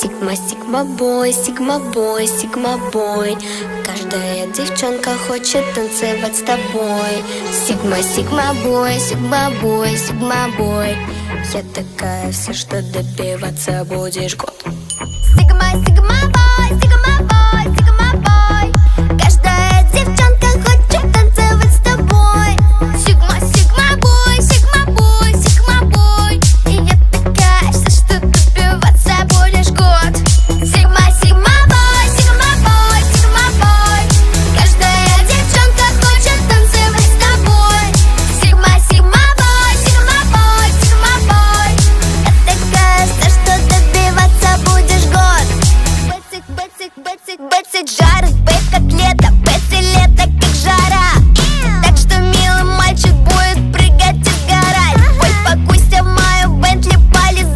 сигма бой, сигма бой, сигма бой. Каждая девчонка хочет танцевать с тобой. Сигма бой, сигма бой, сигма бой. Я такая вся, что добиваться будешь год. Сигма